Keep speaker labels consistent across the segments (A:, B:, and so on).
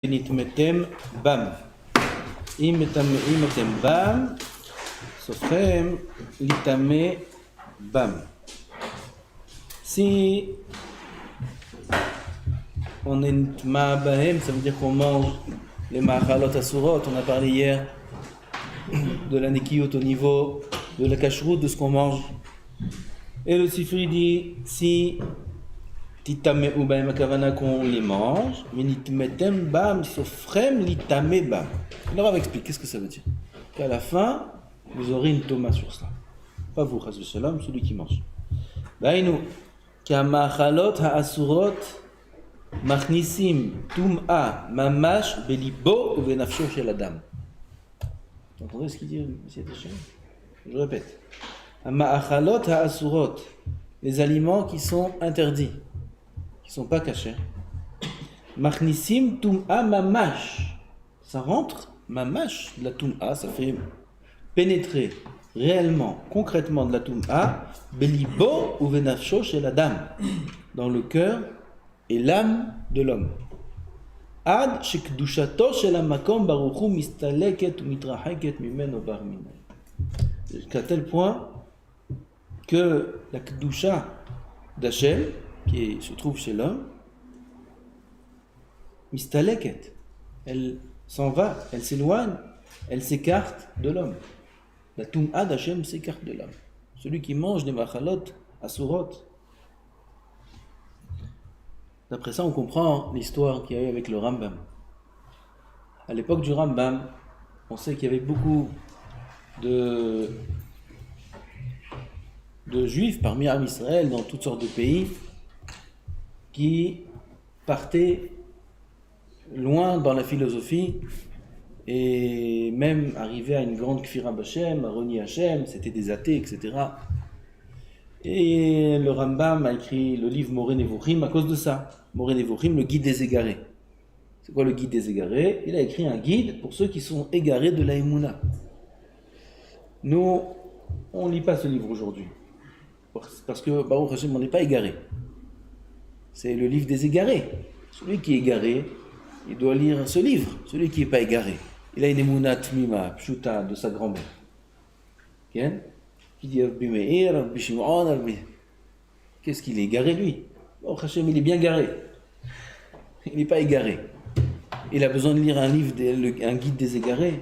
A: נתמתם בם. אם אתם בם, סופכם לטמא bam. Si on est bahem, ça veut dire qu'on mange les ma'achalot asurot. On a parlé hier de la nekiyot au niveau de la kashrut, de ce qu'on mange. Et le Sifri dit, si titame ou bahem akavana qu'on les mange, mais nitmetem bam, sofrem litame bam. Alors on va expliquer qu'est-ce que ça veut dire. Qu'à la fin, vous aurez une toma sur cela. Pas vous, chas v'shalom, celui qui mange. Baïnou, k'amachalot ha'asurot machnisim tum'a mamash belibo ou benafsho shel adam. Vous entendez ce qu'il dit, monsieur Tachem? Je répète. Ma'achalot ha'asurot, les aliments qui sont interdits, qui ne sont pas cachés. Machnisim tum'a mamash, ça rentre, mamash, la tum'a, ça fait pénétrer réellement, concrètement de la tum'a, belibo ou benafsho shel adam, dans le cœur et l'âme de l'homme. Ad shekdushato shel hamakom baruchu mistaleket umitrahaket mimeno bar minay. Jusqu'à tel point que la kedusha d'Hachem, qui se trouve chez l'homme, mistaleket, elle s'en va, elle s'éloigne, elle s'écarte de l'homme. La tum'a d'Hachem s'écarte de l'homme. Celui qui mange des machalot asurot. D'après ça, on comprend l'histoire qu'il y a eu avec le Rambam. À l'époque du Rambam, on sait qu'il y avait beaucoup de juifs parmi Am Israël dans toutes sortes de pays qui partaient loin dans la philosophie et même arrivaient à une grande kfira b'Hashem, à renier Hachem, c'était des athées, etc. Et le Rambam a écrit le livre Moreh Nevuchim à cause de ça. Moreh Nevuchim, le guide des égarés. C'est quoi le guide des égarés? Il a écrit un guide pour ceux qui sont égarés de la Emouna. Nous, on ne lit pas ce livre aujourd'hui. Parce que Baruch Hashem, on n'est pas égaré. C'est le livre des égarés. Celui qui est égaré, il doit lire ce livre. Celui qui n'est pas égaré, il a une Emouna Tmima, Pshuta, de sa grand-mère. Okay? Qui dit qu'est-ce qu'il est égaré lui? Baruch Hashem, il est bien garé. Il n'est pas égaré. Il a besoin de lire un livre, un guide des égarés.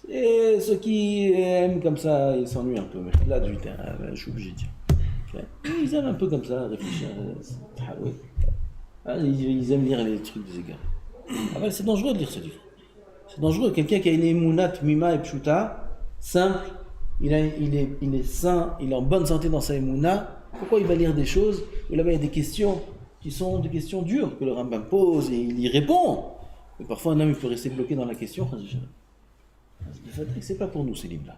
A: Et ceux qui aiment comme ça, ils s'ennuient un peu. Mais là, je suis obligé de dire. Ils aiment un peu comme ça, réfléchir. Ils aiment lire les trucs des égarés. C'est dangereux de lire ce livre. C'est dangereux. Quelqu'un qui a une émounat, mima et pshuta, simple, il est sain, il est en bonne santé dans sa émouna. Pourquoi il va lire des choses où là-bas il y a des questions qui sont des questions dures que le Rambam pose et il y répond. Mais parfois un homme il peut rester bloqué dans la question. C'est pas pour nous ces livres-là.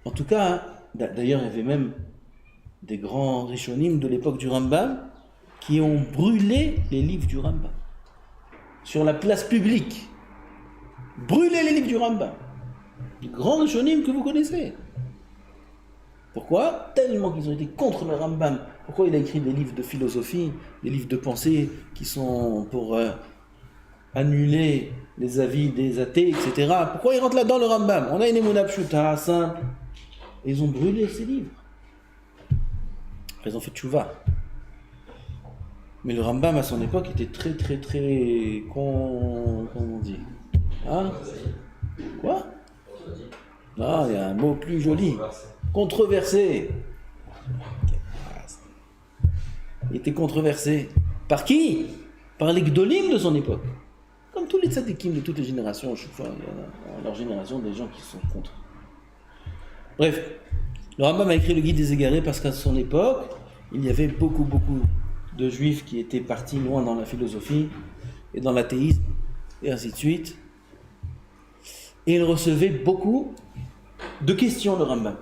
A: En tout cas, d'ailleurs il y avait même des grands rishonim de l'époque du Rambam qui ont brûlé les livres du Rambam sur la place publique. Brûlé les livres du Rambam. Les grands rishonim que vous connaissez. Pourquoi? Tellement qu'ils ont été contre le Rambam. Pourquoi il a écrit des livres de philosophie, des livres de pensée qui sont pour annuler les avis des athées, etc. Pourquoi ils rentrent là-dedans le Rambam? On a une émouna pshuta, simple. Et ils ont brûlé ces livres. Après, ils ont fait tchouva. Mais le Rambam à son époque était très, très, très... Comment on dit? Hein? Quoi? Non, il y a un mot plus joli. Controversé. Il était controversé. Par qui? Par les gdolim de son époque. Comme tous les tzadikim de toutes les générations, chaque fois, il y a dans leur génération des gens qui sont contre. Bref, le Rambam a écrit le guide des égarés parce qu'à son époque, il y avait beaucoup de juifs qui étaient partis loin dans la philosophie et dans l'athéisme, et ainsi de suite. Et il recevait beaucoup de questions, le Rambam.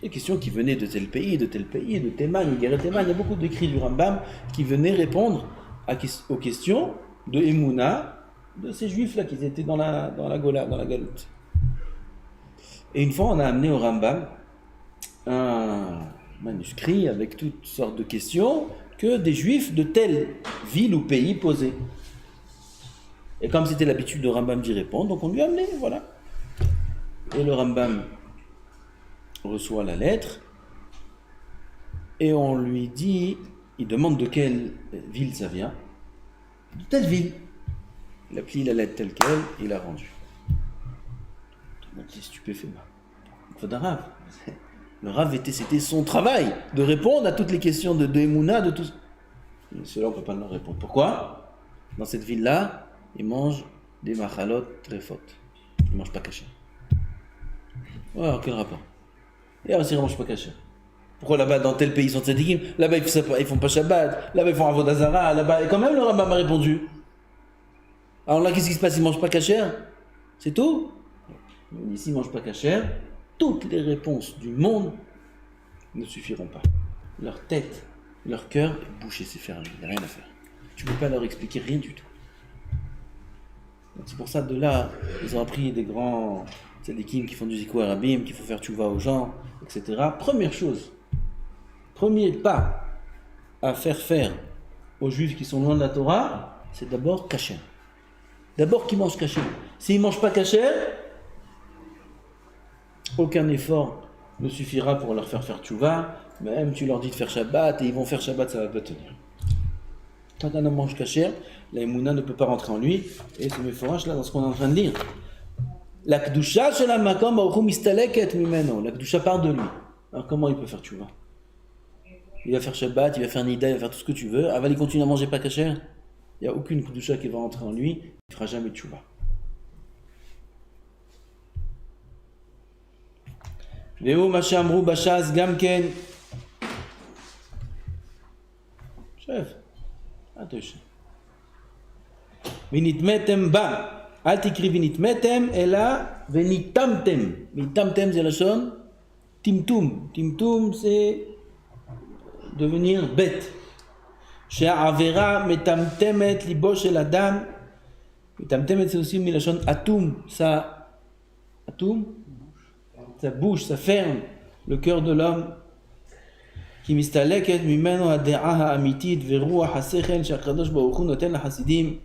A: Des questions qui venaient de tel pays, de Théman, il y a beaucoup d'écrits du Rambam qui venaient répondre aux questions de Emouna, de ces juifs-là qui étaient dans la Gola, dans la Galoute. Et une fois, on a amené au Rambam un manuscrit avec toutes sortes de questions que des juifs de telle ville ou pays posaient. Et comme c'était l'habitude de Rambam d'y répondre, donc on lui a amené, voilà. Et le Rambam reçoit la lettre, et on lui dit, il demande de quelle ville ça vient. De telle ville. Il a plié la lettre telle qu'elle, et il l'a rendue. Tout le monde est stupéfait. Le Rav. Le Rav, c'était son travail de répondre à toutes les questions de Emouna, de tout. Cela, on ne peut pas leur répondre. Pourquoi? Dans cette ville-là, ils mangent des machalot très fautes. Ils ne mangent pas caché. Alors, quel rapport? Et alors, ils ne mangent pas caché. Pourquoi là-bas, dans tel pays, ils sont tzadikim? Là-bas, ils font pas Shabbat. Là-bas, ils font Avodazara. Là-bas, et quand même, le Rambam m'a répondu. Alors là, qu'est-ce qui se passe? Ils ne mangent pas caché? C'est tout? Ici, ils ne mangent pas caché. Toutes les réponses du monde ne suffiront pas. Leur tête, leur cœur est bouché, c'est fermé. Il n'y a rien à faire. Tu ne peux pas leur expliquer rien du tout. Donc c'est pour ça, de là, ils ont appris des grands tzadikim qui font du zikou arabim, qu'il faut faire tchouva aux gens, etc. Première chose, premier pas à faire aux juifs qui sont loin de la Torah, c'est d'abord kasher. D'abord qu'ils mangent kasher. S'ils ne mangent pas kasher, aucun effort ne suffira pour leur faire tchouva. Même tu leur dis de faire Shabbat et ils vont faire Shabbat, ça va pas tenir. Quand un homme mange kasher, la Emouna ne peut pas rentrer en lui. Et c'est mes forages là dans ce qu'on est en train de lire. La Kedusha shel hamakom baruch hu mistaleket mimeno. La Kedusha part de lui. Alors comment il peut faire tchouva? Il va faire Shabbat, il va faire Nida, il va faire tout ce que tu veux. Avant, il continue à manger pas kasher. Il n'y a aucune Kedusha qui va rentrer en lui. Il ne fera jamais tchouva. Veo Machamrou Bachaz Gamken. Chef. Attention. Vinitmetem ba. Al tikri vinitmetem, et là, venitamtem. Venitamtem, c'est la chose. Timtum. Timtum, c'est devenir bête. Chez Avera, metamtemet, libosh et la dame. Metamtemet, c'est aussi milachon atum. Ça. Atum? Ça bouge, ça ferme le cœur de l'homme. Qui mistaleket mimeno ha'de'ah ha'amitit ve'ruach ha'sechel she'akadosh baruch hu noten la'hasidim.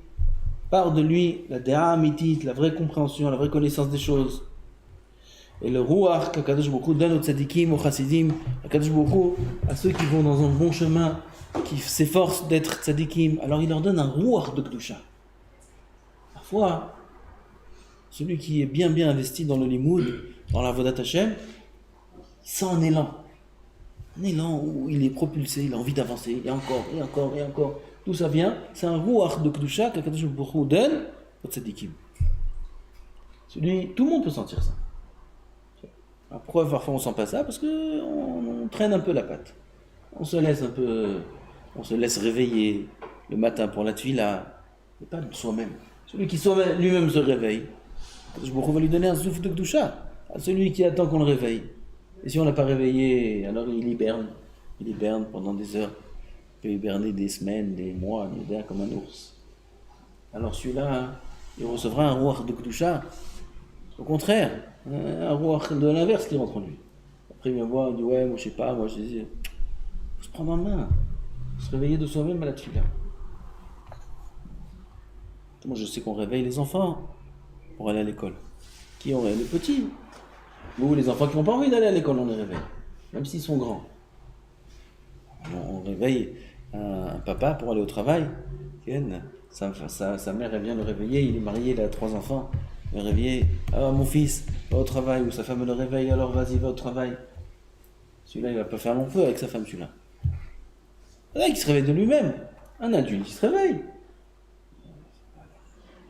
A: Part de lui la de'a amitit, la vraie compréhension, la vraie connaissance des choses. Et le ruach qu'Akadosh baruch hu donne aux tzadikim, aux hasidim, Akadosh baruch hu, à ceux qui vont dans un bon chemin, qui s'efforcent d'être tzadikim, alors il leur donne un ruach de kedusha. Parfois, celui qui est bien investi dans le limoud, dans la Vodat Hashem, il sent un élan où il est propulsé, il a envie d'avancer, et encore. D'où ça vient? C'est un ruach de kedusha qu'Akadosh baruch hu donne aux tzadikim. Tout le monde peut sentir ça. Pourquoi parfois on sent pas ça? Parce qu'on traîne un peu la patte. On se laisse réveiller le matin pour la tefila, et pas de soi-même. Celui qui lui-même se réveille, je va lui donner un souffle de kedusha à celui qui attend qu'on le réveille. Et si on l'a pas réveillé, alors il hiberne pendant des heures. Il peut hiberner des semaines, des mois, comme un ours. Alors celui-là, il recevra un ruach de kedusha. Au contraire, un ruach de l'inverse qui rentre en lui. Après il vient voir, il dit ouais, moi je sais pas, moi je dis, faut se prendre en main, faut se réveiller de soi-même à la tefila. Moi je sais qu'on réveille les enfants pour aller à l'école. Qui ont les petits? Ou les enfants qui n'ont pas envie d'aller à l'école, on les réveille, même s'ils sont grands. On réveille un papa pour aller au travail. Sa mère elle vient le réveiller, il est marié, il a 3 enfants. Le réveiller, ah mon fils, va au travail, ou sa femme le réveille, alors vas-y, va au travail. Celui-là, il va pas faire long feu avec sa femme, celui-là. Là, il se réveille de lui-même. Un adulte, il se réveille.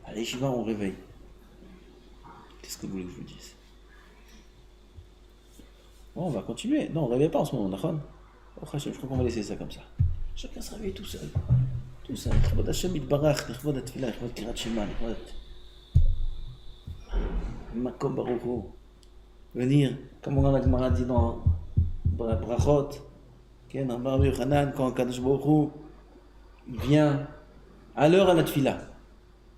A: Allez, j'y vais, on réveille. Qu'est-ce que vous voulez que je vous dise? Bon, on va continuer. Non, on ne réveille pas en ce moment, d'accord? Je crois qu'on va laisser ça comme ça. Chacun se réveille tout seul. Tout seul. Nechvod Hashem Yitbarach, Nechvod Atfilah, Nechvod Kirat Shema, Nechvod Makom Baruch Hu. Venir, comme on a la Gemara dit dans Brachot, Rabbi Yochanan, quand Kadosh Baruch Hu vient à l'heure à la Tfilah.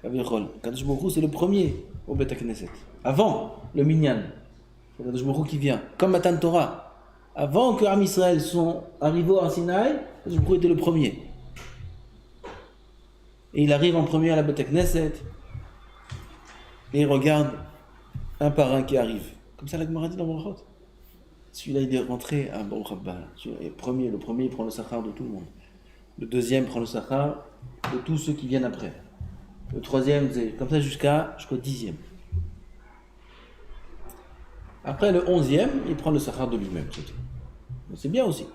A: Kadosh Baruch Hu, c'est le premier au Bet HaKnesset. Avant le Minyan. C'est Kadosh Baruch Hu qui vient. Comme Matan Torah. Avant que Am Israël sont arrivés à Sinaï, Kadosh Baruch Hu était le premier. Et il arrive en premier à la Bet HaKnesset. et il regarde un par un qui arrive. Comme ça, la Gemara dit dans Brachot. Celui-là, il est rentré à Baruch Haba. Le premier, il prend le sachar de tout le monde. Le deuxième prend le sachar de tous ceux qui viennent après. Le troisième, c'est comme ça jusqu'au 10e. Après le 11e, il prend le sachar de lui-même. C'est bien aussi.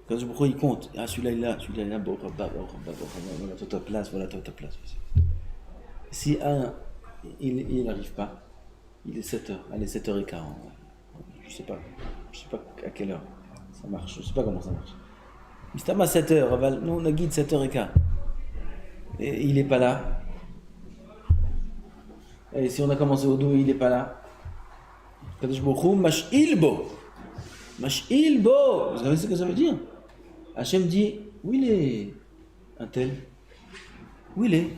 A: Quand je il compte. Ah, celui-là il est là, celui-là il est là, voilà ta place, voilà ta place. Si un, il n'arrive pas, il est 7h, allez 7h15. Je sais pas à quelle heure ça marche, je sais pas comment ça marche. Mistama à 7h, nous on a guide 7h15. Et il n'est pas là. Et si on a commencé au dos, il n'est pas là. Kadosh Baruch Hu, mash'il bo. Vous savez ce que ça veut dire? Hachem dit, où il est un tel? Où il est?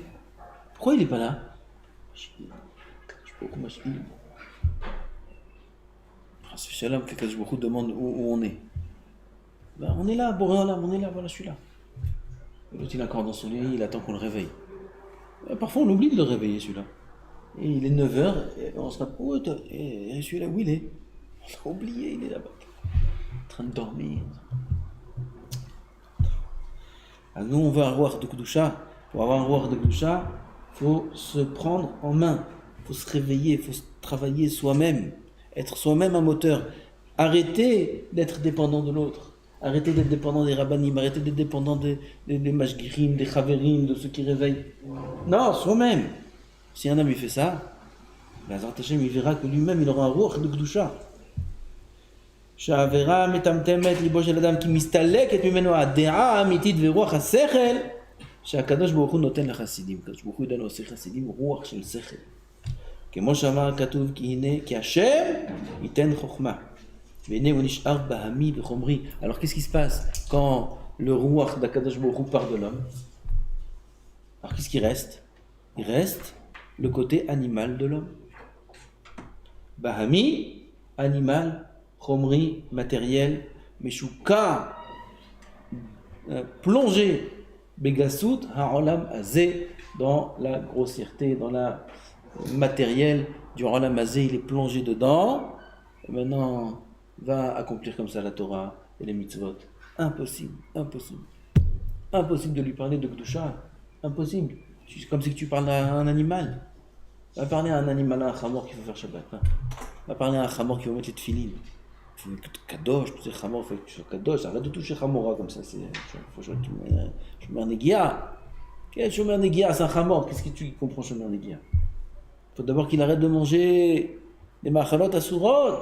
A: Pourquoi il n'est pas là? C'est Shalom que Kadosh Baruch Hu demande où on est. Ben, on est là, Boréolam, on est là, voilà, je suis là. Et l'autre il est encore dans son lit, il attend qu'on le réveille. Et parfois on oublie de le réveiller celui-là. Et il est 9h, et on se rappelle, et celui-là, où il est? On l'a oublié, il est là-bas. En train de dormir. Alors nous on veut un roi de Kedusha. Pour avoir un roi de Kedusha, il faut se prendre en main, il faut se réveiller, il faut travailler soi-même, être soi-même un moteur. Arrêter d'être dépendant de l'autre, arrêter d'être dépendant des rabbanim, arrêter d'être dépendant des mashgirim, des chaverim, de ceux qui réveillent. Non, soi-même. Si un homme il fait ça, Bezrat Hashem il verra que lui-même il aura un roi de Kedusha. שהעבירה מטמטמת ליבו של אדם כי מסתלקת ממנו הדעה האמיתית ורוח השכל שהקדוש ברוך הוא נותן לחסידים. הקדוש ברוך הוא ידע לעושה חסידים רוח של שכל. כמו שאמר כתוב כי השם ייתן חוכמה. והנה הוא נשאר בהמי וחומרי. Alors qu'est-ce qui se passe quand le roi d'Akadosh Baruch Hu part de l'homme? Alors qu'est-ce qui reste? Il reste le côté animal de l'homme. Bahami, animal. Chomri, matériel, Meshuka, plongé, Begasut, Ha'olam Azé, dans la grossièreté, dans la matériel du Ha'olam Azé, il est plongé dedans, et maintenant, va accomplir comme ça la Torah et les mitzvot. Impossible de lui parler de Kedusha, impossible. C'est comme si tu parles à un animal. Va parler à un animal, à un chamor qui veut faire Shabbat. Va parler à un chamor qui veut mettre les tefilines. Kadosh, tu sais, Chamor, fait que tu sois Kadosh, arrête de toucher Chamora comme ça, je mets un Negia. Je mets un Negia, c'est un Chamor, qu'est-ce que tu comprends, je mets un Negia? Il faut d'abord qu'il arrête de manger des machalot asurot.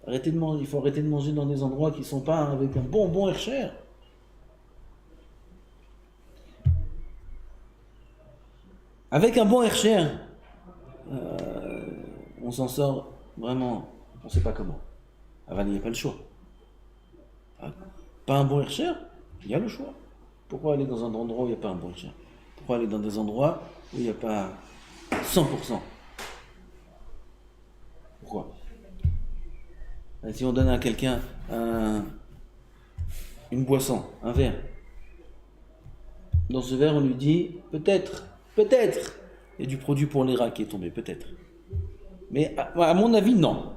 A: Il faut arrêter de manger dans des endroits qui ne sont pas avec un bon hercher. Avec un bon hercher, on s'en sort vraiment, on ne sait pas comment. Il n'y a pas le choix. Pas un bon hercher, il y a le choix. Pourquoi aller dans un endroit où il n'y a pas un bon hercher? Pourquoi aller dans des endroits où il n'y a pas 100%? Pourquoi? Si on donne à quelqu'un une boisson, un verre, dans ce verre on lui dit peut-être, il y a du produit pour les rats qui est tombé, peut-être. Mais à mon avis, non.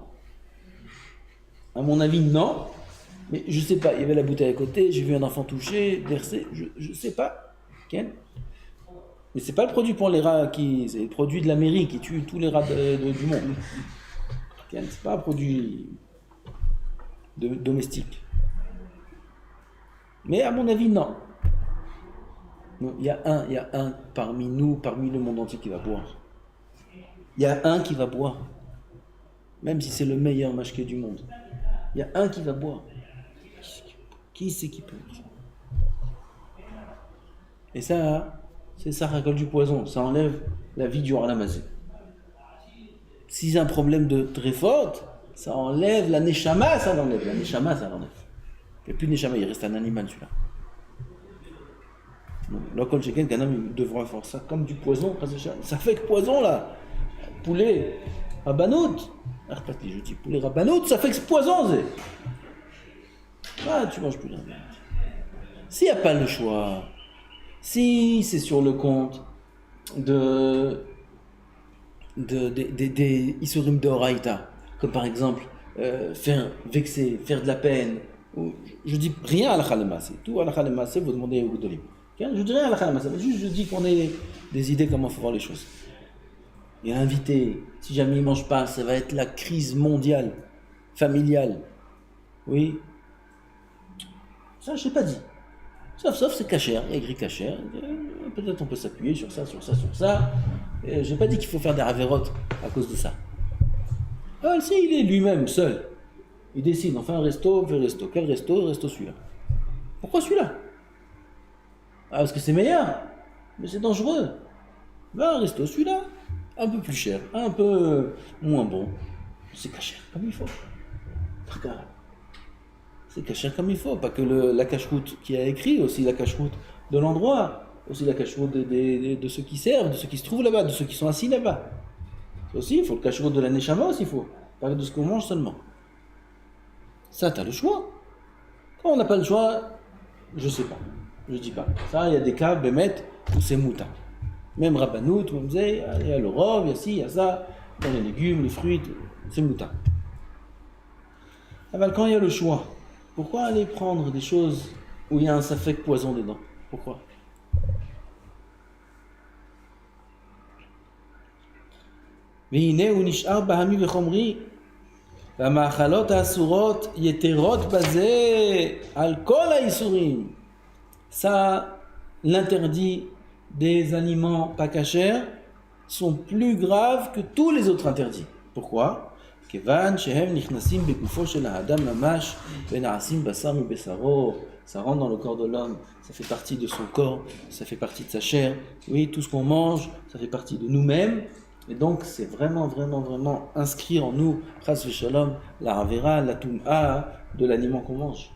A: À mon avis, non. Mais je sais pas, il y avait la bouteille à côté, j'ai vu un enfant touché, versé, je sais pas. Ken? Mais c'est pas le produit pour les rats c'est le produit de la mairie qui tue tous les rats du monde. Ken, c'est pas un produit domestique. Mais à mon avis, non. Il y a un parmi nous, parmi le monde entier qui va boire. Il y a un qui va boire. Même si c'est le meilleur mashké du monde. Il y a un qui va boire. Qui c'est qui peut? Et ça, c'est ça récolte du poison. Ça enlève la vie du Olam Hazé. Si j'ai un problème de très faute, ça enlève la neshama, ça l'enlève. La neshama, ça l'enlève. Il n'y a plus de neshama, il reste un animal celui-là. Donc, là, quand j'ai quelqu'un, il devrait faire ça comme du poison. Ça fait que poison là. Poulet, rabanout. Je dis poulet rabanout, ça fait que poison. Tu manges plus de rabanout. S'il n'y a pas le choix, si c'est sur le compte de des Isurim d'Oraïta, comme par exemple faire vexer, faire de la peine. Je dis rien à la Khalema, tout à la Khalema, vous demandez au Goudolim. Je dis rien à la Khalema, juste je dis qu'on ait des idées comment il faut voir les choses. Et invité, si jamais il ne mange pas, ça va être la crise mondiale, familiale. Oui. Ça, je n'ai pas dit. Sauf c'est cachère, il y a écrit cachère. Peut-être on peut s'appuyer sur ça, sur ça, sur ça. Je n'ai pas dit qu'il faut faire des ravérotes à cause de ça. Si il est lui-même seul, il décide, on fait un resto, on fait un resto. Quel resto? Resto celui-là. Pourquoi celui-là? Parce que c'est meilleur, mais c'est dangereux. Un resto celui-là, un peu plus cher, un peu moins bon. C'est cachère comme il faut. Regarde. C'est cachère comme il faut, pas que la cache-route qui a écrit, aussi la cache-route de l'endroit, aussi la cache-route de ceux qui servent, de ceux qui se trouvent là-bas, de ceux qui sont assis là-bas. Aussi, il faut le cache-route de la Neshama aussi, il faut. Pas de ce qu'on mange seulement. Ça, tu as le choix. Quand on n'a pas le choix, je sais pas. Je dis pas. Ça, il y a des cas, Bémet, où c'est mouta. Même Rabbanout, même Zay, il y a le rov, il y a ci, il y a ça, dans les légumes, les fruits, c'est mouta. Alors, quand il y a le choix, pourquoi aller prendre des choses où il y a un safek poison dedans? Pourquoi? והנה הוא נשאר בהמי וחומרי והמאכלות האסורות יתרות בזה על כל האיסורים. Ça, l'interdit des aliments pas cachers sont plus graves que tous les autres interdits. Pourquoi? כיוון שהם נכנסים בגופו של האדם ממש ונעשים בשר מבשרו. Ça rentre dans le corps de l'homme, ça fait partie de son corps, ça fait partie de sa chair. Oui, tout ce qu'on mange, ça fait partie de nous-mêmes. Et donc, c'est vraiment inscrire en nous, chas v'shalom, la ravera, la tum'a de l'aliment qu'on mange.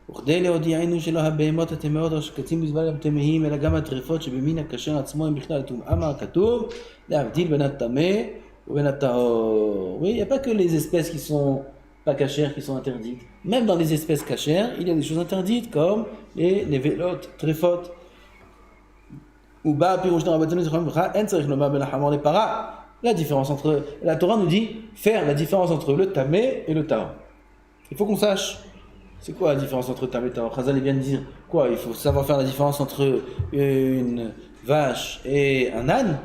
A: וכדי להודיענו שלא הבהמות הטמאות או שקצים בזבל הם טמאים אלא גם הטרפות שבמין הכשר עצמו הם בכלל טומאה מה כתוב להבדיל בין הטמא ובין הטהור. Oui, il n'y a pas que les espèces qui sont pas cachères qui sont interdites. Même dans les espèces cachères, il y a des choses interdites comme les nevelotes, trefot. La différence entre... La Torah nous dit faire la différence entre le tamé et le tahor. Il faut qu'on sache c'est quoi la différence entre tamé et tahor. Chazal vient de dire quoi? Il faut savoir faire la différence entre une vache et un âne.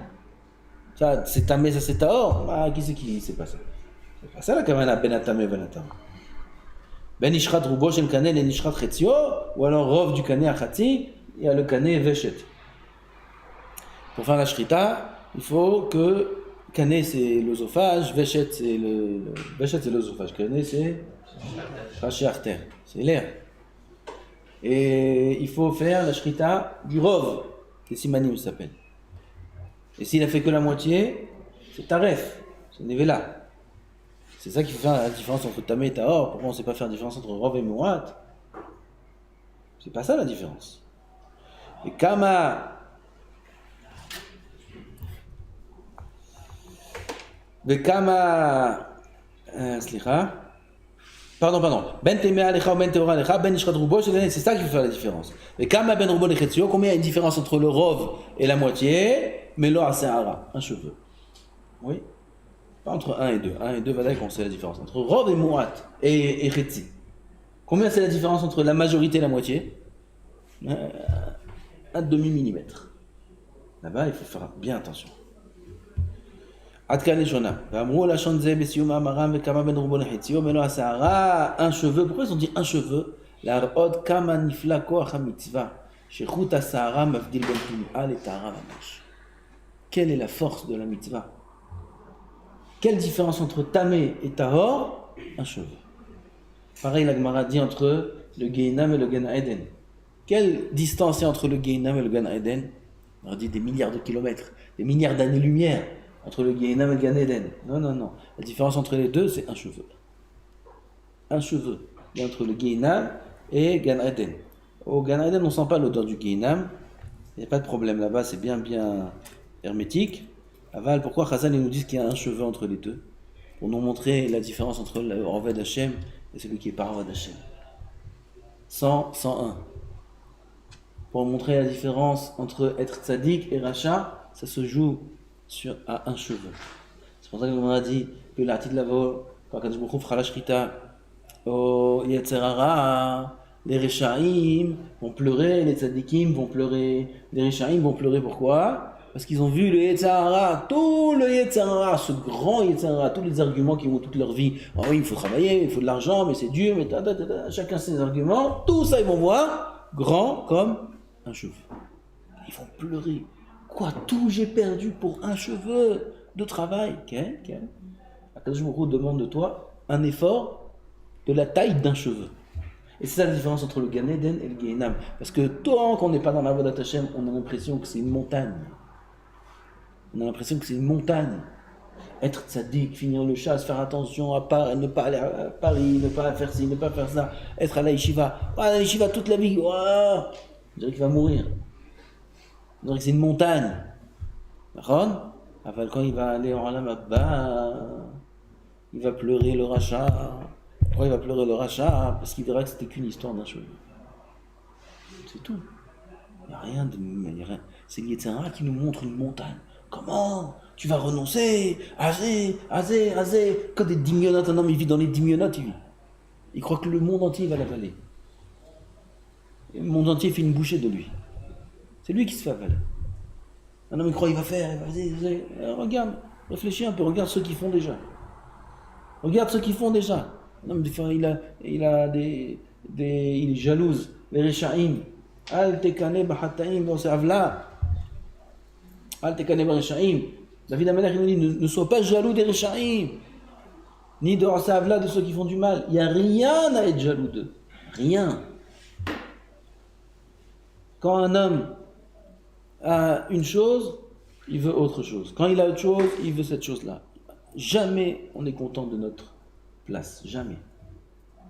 A: Ça c'est tamé, ça c'est tahor. Qui c'est qui? C'est pas ça. C'est pas ça la kamana ben tamé ben tahor. Ben ishrat rubo shel kané le ishrat chetzio, ou alors rov du kané à chatzi, il y a le kané veshet. Pour faire la shrita, il faut que kané c'est l'œsophage, veshet c'est veshet c'est l'œsophage, kané c'est raché artère, c'est l'air. Et il faut faire la shrita du rov, c'est simanim ça s'appelle. Et s'il a fait que la moitié, c'est taref, c'est nevela. C'est ça qu'il faut faire la différence entre tamé et tahor. Pourquoi on ne sait pas faire la différence entre rov et muat? C'est pas ça la différence. Et kama וכמה, סליחה, pardon, ben temea alecha ou ben teora alecha, ben ishrat rubo, c'est ça qui fait faire la différence. וכמה ben rubo lechetzio, combien il y a une différence entre le rov et la moitié, mais lo asehara, un cheveu. Oui, pas entre 1 et 2. 1 et 2, voilà qu'on sait la différence. Entre rov et muat et chetzi. Combien c'est la différence entre la majorité et la moitié? Un demi-millimètre. Là-bas, il faut faire bien attention. Un cheveu, pourquoi ils ont dit un cheveu? Quelle est la force de la mitzvah? Quelle différence entre tamé et tahor? Un cheveu. Pareil, la Gemara dit entre le Gehinam et le Gan Eden. Quelle distance est entre le Gehinam et le Gan Eden? On dit des milliards de kilomètres, des milliards d'années-lumière. Entre le Gehinam et le Gan Eden. Non. La différence entre les deux, c'est un cheveu. Un cheveu. Et entre le Gehinam et Gan Eden. Au Gan Eden, on ne sent pas l'odeur du Gehinam. Il n'y a pas de problème là-bas, c'est bien hermétique. Aval, pourquoi Chazal nous dit qu'il y a un cheveu entre les deux? Pour nous montrer la différence entre le Oved Hashem et celui qui est par Oved Hashem. 100, 101. Pour montrer la différence entre être tzaddik et rachat, ça se joue à un cheveu. C'est pour ça que l'on a dit que l'article là-bas, quand Kadosh Baruch Hu fera la shrita, au Yetzer Hara, les Rechaim vont pleurer, les Tzadikim vont pleurer. Les Rechaim vont pleurer pourquoi? Parce qu'ils ont vu le Yetzer Hara, tout le Yetzer Hara, ce grand Yetzer Hara, tous les arguments qui vont toute leur vie. Ah oui, il faut travailler, il faut de l'argent, mais c'est dur, mais chacun ses arguments. Tout ça, ils vont voir grand comme un cheveu. Ils vont pleurer. Quoi, tout j'ai perdu pour un cheveu de travail? Quel Akadosh Baruch Hu demande de toi un effort de la taille d'un cheveu. Et c'est ça la différence entre le Gan Eden et le Gehinam. Parce que tant qu'on n'est pas dans la Avodat Hashem, on a l'impression que c'est une montagne. On a l'impression que c'est une montagne. Être tzaddik, finir le chasse, faire attention à ne pas aller à Paris, ne pas faire ci, ne pas faire ça. Être à la yeshiva. À la yeshiva toute la vie. On dirait qu'il va mourir. On dirait que c'est une montagne. D'accord? Quand il va aller en Olam Haba, il va pleurer le rachat. Pourquoi il va pleurer le rachat? Parce qu'il verra que c'était qu'une histoire d'un cheveu. C'est tout. Il n'y a rien de... C'est le Yetzer Hara qui nous montre une montagne. Comment tu vas renoncer? Azé. Quand des dimionotes, un homme il vit dans les dimionotes, il croit que le monde entier va l'avaler. Et le monde entier fait une bouchée de lui. C'est lui qui se fait avaler. Un homme il croit qu'il va faire, vas-y. Regarde, réfléchis un peu, regarde ceux qui font déjà. Regarde ceux qui font déjà. Un homme il est jalouse. Les Rechaim. Al tekane b'chataim v'oseh avla. Al tekane b'Rechaim. David HaMelech il nous dit ne sois pas jaloux des Rechaim, ni de oseh avla de ceux qui font du mal. Il n'y a rien à être jaloux d'eux. Rien. Quand un homme a une chose, il veut autre chose. Quand il a autre chose, il veut cette chose-là. Jamais on est content de notre place. Jamais.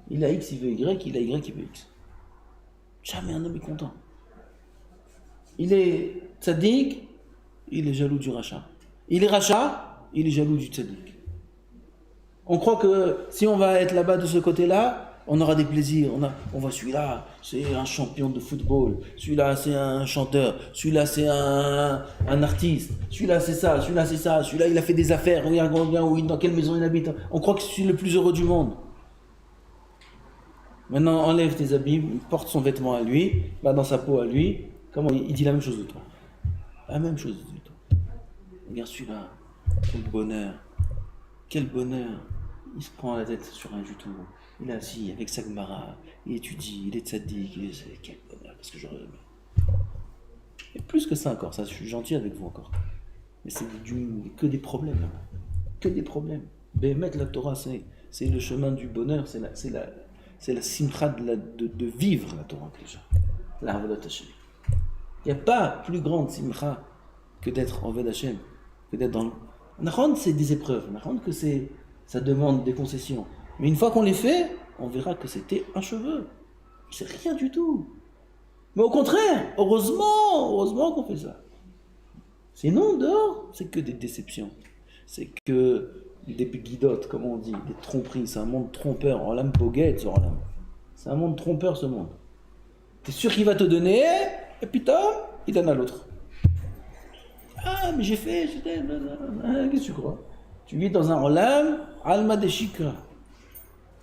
A: Il a X, il veut Y, il a Y, il veut X. Jamais un homme est content. Il est tzaddik, il est jaloux du rachat. Il est rachat, il est jaloux du tzaddik. On croit que si on va être là-bas de ce côté-là, on aura des plaisirs. On voit celui-là, c'est un champion de football. Celui-là, c'est un chanteur. Celui-là, c'est un artiste. Celui-là, c'est ça. Celui-là, c'est ça. Celui-là, il a fait des affaires. Regarde dans quelle maison il habite. On croit que c'est le plus heureux du monde. Maintenant, enlève tes habits, porte son vêtement à lui, va dans sa peau à lui. Comment il dit la même chose de toi. La même chose de toi. Regarde celui-là. Quel bonheur. Quel bonheur. Il se prend la tête sur un du tout. Il est assis avec sa Gemara, il étudie, il est tzaddik, quel bonheur, parce que j'aurais aimé. Et plus que ça encore, ça, je suis gentil avec vous encore. Mais c'est que des problèmes. Que des problèmes. Bémet la Torah, c'est le chemin du bonheur, c'est la simcha de vivre la Torah déjà. La Avodat Hashem. Il n'y a pas plus grande simcha que d'être en Avodat Hashem, que d'être dans le... Nahon, c'est des épreuves. Nahon, que ça demande des concessions. Mais une fois qu'on les fait, on verra que c'était un cheveu. C'est rien du tout. Mais au contraire, heureusement qu'on fait ça. Sinon, dehors, c'est que des déceptions. C'est que des guidotes, comme on dit, des tromperies. C'est un monde trompeur. En l'âme boguette, sur l'âme. C'est un monde trompeur, ce monde. T'es sûr qu'il va te donner, et puis il donne à l'autre. Ah, mais j'ai fait, qu'est-ce que tu crois? Tu vis dans un olam, alma de shikra.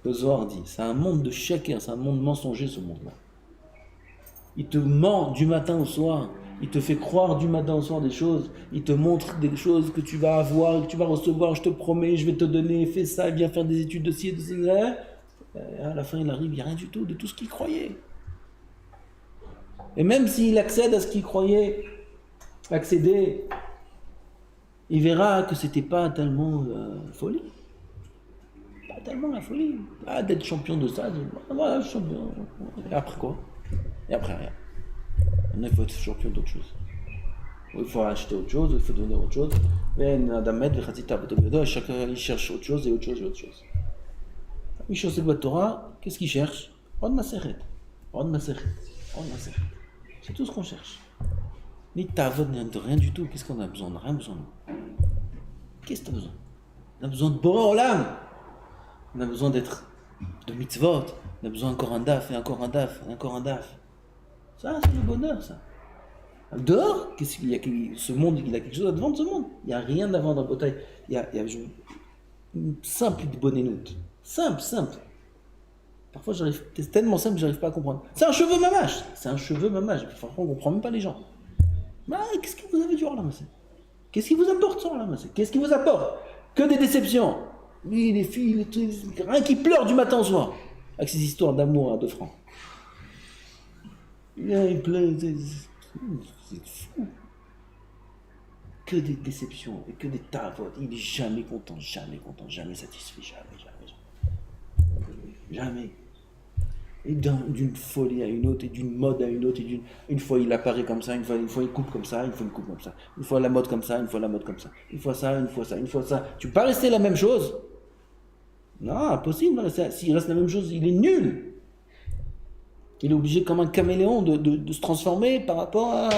A: Le Zohar dit, c'est un monde de shaker, c'est un monde mensonger ce monde-là. Il te ment du matin au soir, il te fait croire du matin au soir des choses, il te montre des choses que tu vas avoir, que tu vas recevoir, je te promets, je vais te donner, fais ça, viens faire des études de ci et de ça. À la fin il arrive, il n'y a rien du tout de tout ce qu'il croyait. Et même s'il accède à ce qu'il croyait accéder, il verra que c'était pas tellement folie. Tellement la folie. Ah, d'être champion de ça, voilà, champion. Et après quoi? Et après rien. Il faut être champion d'autre chose. Il faut acheter autre chose, il faut donner autre chose. Mais chacun il cherche autre chose et autre chose et autre chose. Il cherche le Torah, qu'est-ce qu'il cherche? Rod Maseret. C'est tout ce qu'on cherche. Ni tavod, ni de rien du tout. Qu'est-ce qu'on a besoin? On n'a rien besoin. Qu'est-ce que tu as besoin? On a besoin de Boré Olam. On a besoin de mitzvot, on a besoin encore un daf, et encore un daf, et encore un daf. Ça, c'est le bonheur, ça. Dehors, qu'est-ce qu'il y a, ce monde, il a quelque chose à te vendre, ce monde. Il n'y a rien à vendre. Il y a une simple bonne note. Simple. Parfois, c'est tellement simple que j'arrive pas à comprendre. C'est un cheveu mamache. Parfois, on ne comprend même pas les gens. Mais qu'est-ce que vous avez du ramassé? Qu'est-ce qui vous apporte ça, ramassé? Qu'est-ce qui vous apporte? Que des déceptions. Lui, les filles, rien qui pleure du matin au soir. Avec ces histoires d'amour à 2 francs. Il pleure. C'est fou. Que des déceptions et que des tavotes. Il est jamais content, jamais satisfait, jamais. Et d'une folie à une autre, et d'une mode à une autre, une fois il apparaît comme ça, une fois il coupe comme ça, une fois il coupe comme ça, une fois la mode comme ça, une fois la mode comme ça, une fois ça. Tu peux pas rester la même chose. Non, impossible. S'il reste la même chose, il est nul. Il est obligé comme un caméléon de se transformer par rapport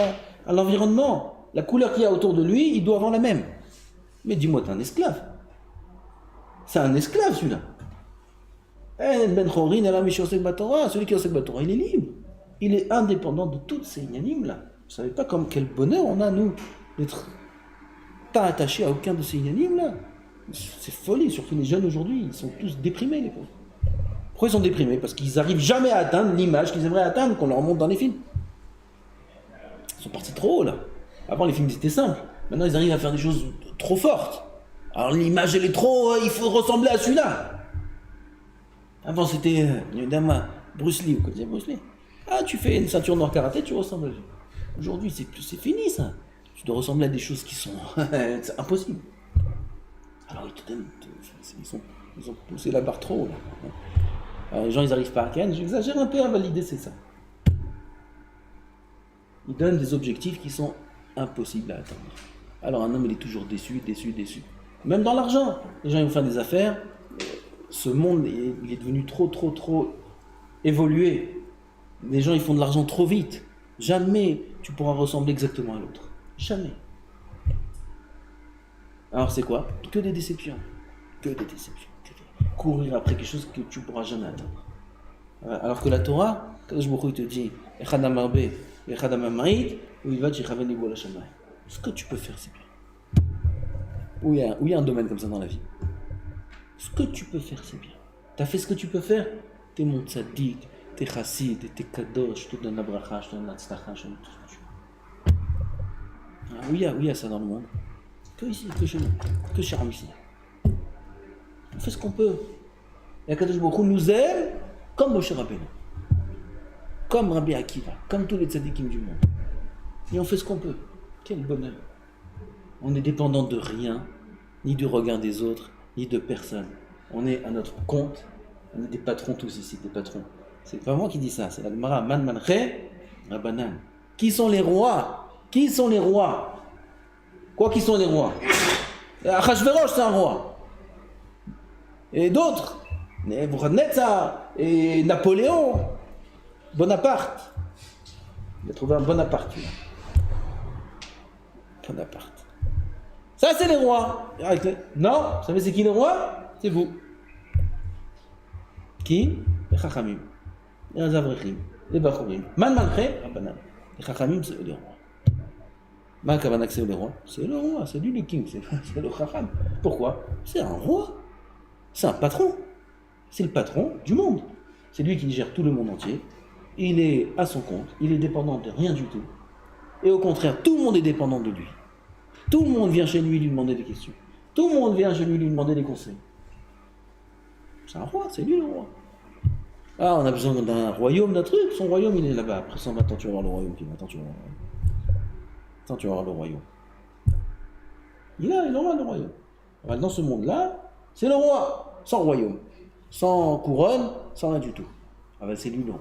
A: à l'environnement. La couleur qu'il y a autour de lui, il doit avoir la même. Mais dis-moi, t'es un esclave. C'est un esclave celui-là. Ben Chorin, celui qui enseigne la Torah, il est libre. Il est indépendant de toutes ces inanimes là. Vous savez pas quel bonheur on a, nous, d'être pas attachés à aucun de ces inanimes là. C'est folie, surtout les jeunes aujourd'hui, ils sont tous déprimés, les pauvres. Pourquoi ils sont déprimés? Parce qu'ils n'arrivent jamais à atteindre l'image qu'ils aimeraient atteindre, qu'on leur montre dans les films. Ils sont partis trop haut là. Avant, les films étaient simples. Maintenant, ils arrivent à faire des choses trop fortes. Alors l'image, elle est trop... il faut ressembler à celui-là. Avant, c'était Bruce Lee, ou quoi. Bruce Lee. Tu fais une ceinture noire karaté, tu ressembles à lui. Aujourd'hui, c'est fini, ça. Tu dois ressembler à des choses qui sont... c'est impossible. Alors, ils te donnent... Ils ont poussé la barre trop, là. Alors, les gens, ils n'arrivent pas à Ken. J'exagère un peu à valider, c'est ça. Ils donnent des objectifs qui sont impossibles à atteindre. Alors, un homme, il est toujours déçu. Même dans l'argent. Les gens, ils vont faire des affaires... Ce monde, il est devenu trop évolué. Les gens, ils font de l'argent trop vite. Jamais tu pourras ressembler exactement à l'autre. Jamais. Alors c'est quoi? Que des déceptions. Courir après quelque chose que tu ne pourras jamais atteindre. Alors que la Torah, quand je te dis, ce que tu peux faire, c'est bien. Où il y a un domaine comme ça dans la vie. Ce que tu peux faire, c'est bien. Tu as fait ce que tu peux faire, t'es mon tzaddik, t'es chassid, t'es kadosh, je te donne la bracha, je te donne la tzedaka, je te donne tout ce que tu veux. Où il y a ça dans le monde? Que ici, que chez nous, que chez Ram ici. On fait ce qu'on peut. Et Akadosh Baruch Hu nous aime comme Moshe Rabbeinu, comme Rabbi Akiva, comme tous les tzaddikim du monde. Et on fait ce qu'on peut. Quel bonheur. On est dépendant de rien, ni du regard des autres, ni de personne. On est à notre compte. On est des patrons tous ici, des patrons. C'est pas moi qui dis ça, c'est la Gemara. Man manche rabanan. Qui sont les rois? Quoi qui sont les rois? Achashverosh, c'est un roi. Et d'autres, Nebuchadnezzar et Napoléon, Bonaparte. Il a trouvé un Bonaparte là. Bonaparte. Ça, c'est les rois. Non, vous savez c'est qui les rois? C'est vous. Qui? Les Chachamim. Les Avrechim. Les Bachurim. Man manche rabanan. Les Chachamim, c'est eux les rois. Man Kavanak, c'est eux les rois. C'est le roi, c'est lui le king, c'est le Chacham. Pourquoi? C'est un roi. C'est un patron. C'est le patron du monde. C'est lui qui gère tout le monde entier. Il est à son compte. Il est dépendant de rien du tout. Et au contraire, tout le monde est dépendant de lui. Tout le monde vient chez lui lui demander des questions. Tout le monde vient chez lui lui demander des conseils. C'est un roi, c'est lui le roi. On a besoin d'un royaume, d'un truc. Son royaume, il est là-bas. Après 120 ans, tu vas voir le royaume. Attends, tu vas voir le royaume. Il est le roi, le royaume. Alors, dans ce monde-là, c'est le roi, sans royaume. Sans couronne, sans rien du tout. C'est lui le roi.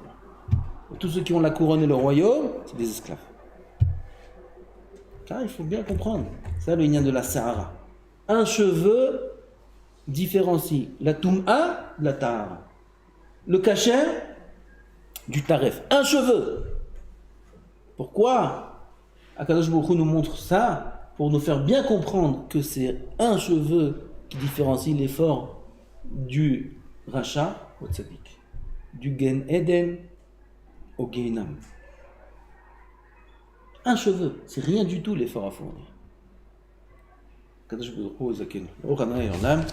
A: Et tous ceux qui ont la couronne et le royaume, c'est des esclaves. Car il faut bien comprendre. C'est le lien de la Sahara. Un cheveu différencie la Toum'a de la Tahara. Le kasher du Taref. Un cheveu. Pourquoi Akadosh Baruch Hu nous montre ça? Pour nous faire bien comprendre que c'est un cheveu qui différencie l'effort du Racha au Tzadik. Du Gen Eden au Gehinam. un cheveu, c'est rien du tout l'effort à fournir. Kadosh Baruch Hu Zaken, Oranai en âme.